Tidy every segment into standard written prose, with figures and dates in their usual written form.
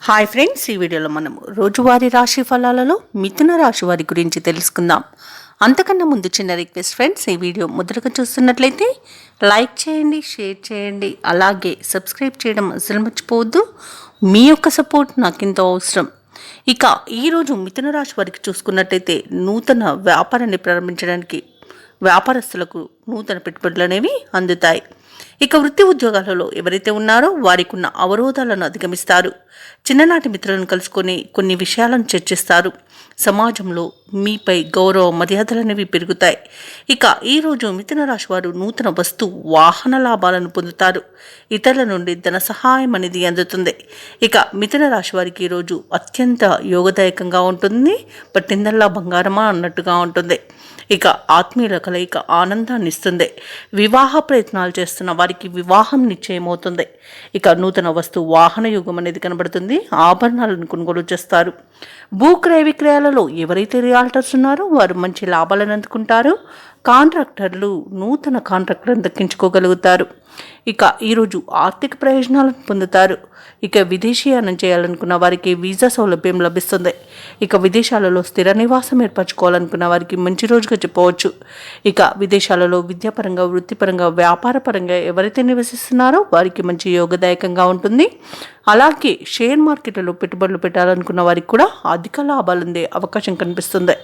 Hi friends, ఈ వీడియోలో మనం రోజువారీ రాశి ఫలాలలో మిథున రాశి వారి గురించి తెలుసుకుందాం. అంతకన్నా ముందు చిన్న రిక్వెస్ట్ ఫ్రెండ్స్, ఈ వీడియో మొదటగా చూస్తున్నట్లయితే లైక్ చేయండి, షేర్ చేయండి, అలాగే సబ్స్క్రైబ్ చేయడం అసలు మర్చిపోవద్దు. మీ యొక్క సపోర్ట్ నాకు ఎంతో అవసరం. ఇక ఈరోజు మిథున రాశి వారికి చూసుకున్నట్లయితే నూతన వ్యాపారాన్ని ప్రారంభించడానికి వ్యాపారస్తులకు నూతన పెట్టుబడులు అనేవి అందుతాయి. ఇక వృత్తి ఉద్యోగాలలో ఎవరైతే ఉన్నారో వారికి ఉన్న అవరోధాలను అధిగమిస్తారు. చిన్ననాటి మిత్రులను కలుసుకొని కొన్ని విషయాలను చర్చిస్తారు. సమాజంలో మీపై గౌరవ మర్యాదలు అనేవి పెరుగుతాయి. ఇక ఈరోజు మిథున రాశి వారు నూతన వస్తు వాహన లాభాలను పొందుతారు. ఇతరుల నుండి ధన సహాయం అనేది అందుతుంది. ఇక మిథున రాశి వారికి ఈరోజు అత్యంత యోగదాయకంగా ఉంటుంది. పట్టిందల్లా బంగారమా అన్నట్టుగా ఉంటుంది. ఇక ఆత్మీయుల కలయిక ఆనందాన్ని ఇస్తుంది. వివాహ ప్రయత్నాలు చేస్తున్న వారికి వివాహం నిశ్చయమవుతుంది. ఇక నూతన వస్తు వాహన యుగం అనేది కనబడుతుంది. ఆభరణాలను కొనుగోలు చేస్తారు. భూక్రయ విక్రయాలలో ఎవరైతే రియాల్టర్స్ ఉన్నారో వారు మంచి లాభాలను అందుకుంటారు. కాంట్రాక్టర్లు నూతన కాంట్రాక్టులను దక్కించుకోగలుగుతారు. ఇక ఈరోజు ఆర్థిక ప్రయోజనాలను పొందుతారు. ఇక విదేశీయానం చేయాలనుకున్న వారికి వీసా సౌలభ్యం లభిస్తుంది. ఇక విదేశాలలో స్థిర నివాసం ఏర్పరచుకోవాలనుకున్న వారికి మంచి రోజుగా చెప్పవచ్చు. ఇక విదేశాలలో విద్యాపరంగా, వృత్తిపరంగా, వ్యాపారపరంగా ఎవరైతే నివసిస్తున్నారో వారికి మంచి యోగదాయకంగా ఉంటుంది. అలాగే షేర్ మార్కెట్లలో పెట్టుబడులు పెట్టాలనుకున్న వారికి కూడా అధిక లాభాలు అందే అవకాశం కనిపిస్తుంది.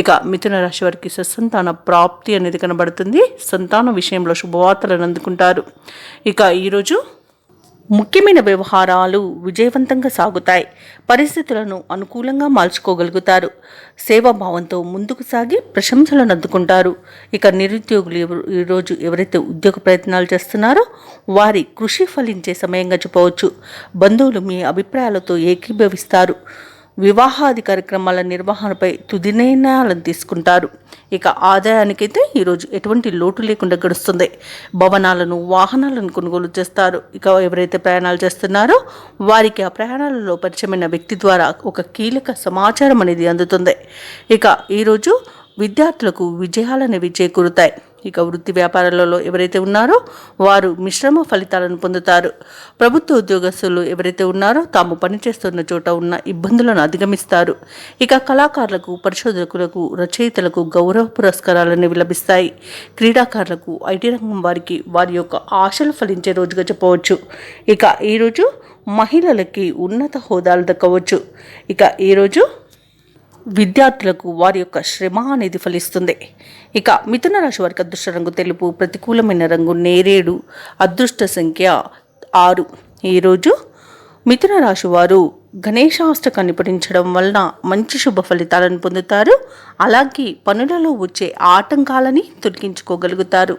ఇక మిథున రాశి వారికి సత్సంతాన ప్రాప్తి అనేది కనబడుతుంది. సంతాన విషయంలో శుభవార్తలను అందుకుంటారు. ఇక ఈరోజు ముఖ్యమైన వ్యవహారాలు విజయవంతంగా సాగుతాయి. పరిస్థితులను అనుకూలంగా మార్చుకోగలుగుతారు. సేవాభావంతో ముందుకు సాగి ప్రశంసలను అందుకుంటారు. ఇక నిరుద్యోగులు ఈరోజు ఎవరైతే ఉద్యోగ ప్రయత్నాలు చేస్తున్నారో వారి కృషి ఫలించే సమయంగా చెప్పవచ్చు. బంధువులు మీ అభిప్రాయాలతో ఏకీభవిస్తారు. వివాహాది కార్యక్రమాల నిర్వహణపై తుది నిర్ణయాలను తీసుకుంటారు. ఇక ఆదాయానికైతే ఈరోజు ఎటువంటి లోటు లేకుండా గడుస్తుంది. భవనాలను, వాహనాలను కొనుగోలు చేస్తారు. ఇక ఎవరైతే ప్రయాణాలు చేస్తున్నారో వారికి ఆ ప్రయాణాలలో పరిచయమైన వ్యక్తి ద్వారా ఒక కీలక సమాచారం అనేది అందుతుంది. ఇక ఈరోజు విద్యార్థులకు విజయాలనేవి చేకూరుతాయి. ఇక వృత్తి వ్యాపారాలలో ఎవరైతే ఉన్నారో వారు మిశ్రమ ఫలితాలను పొందుతారు. ప్రభుత్వ ఉద్యోగస్తులు ఎవరైతే ఉన్నారో తాము పనిచేస్తున్న చోట ఉన్న ఇబ్బందులను అధిగమిస్తారు. ఇక కళాకారులకు, పరిశోధకులకు, రచయితలకు గౌరవ పురస్కారాలు లభిస్తాయి. క్రీడాకారులకు, ఐటీ రంగం వారికి వారి యొక్క ఆశలు ఫలించే రోజుగా చెప్పవచ్చు. ఇక ఈరోజు మహిళలకి ఉన్నత హోదాలు దక్కవచ్చు. ఇక ఈరోజు విద్యార్థులకు వారి యొక్క శ్రమ అనేది ఫలిస్తుంది. ఇక మిథున రాశి వారికి అదృష్ట రంగు తెలుపు, ప్రతికూలమైన రంగు నేరేడు, అదృష్ట సంఖ్య 6. ఈరోజు మిథున రాశి వారు గణేశాష్టకాన్ని పఠించడం వలన మంచి శుభ ఫలితాలను పొందుతారు. అలాగే పనులలో వచ్చే ఆటంకాలని తొలగించుకోగలుగుతారు.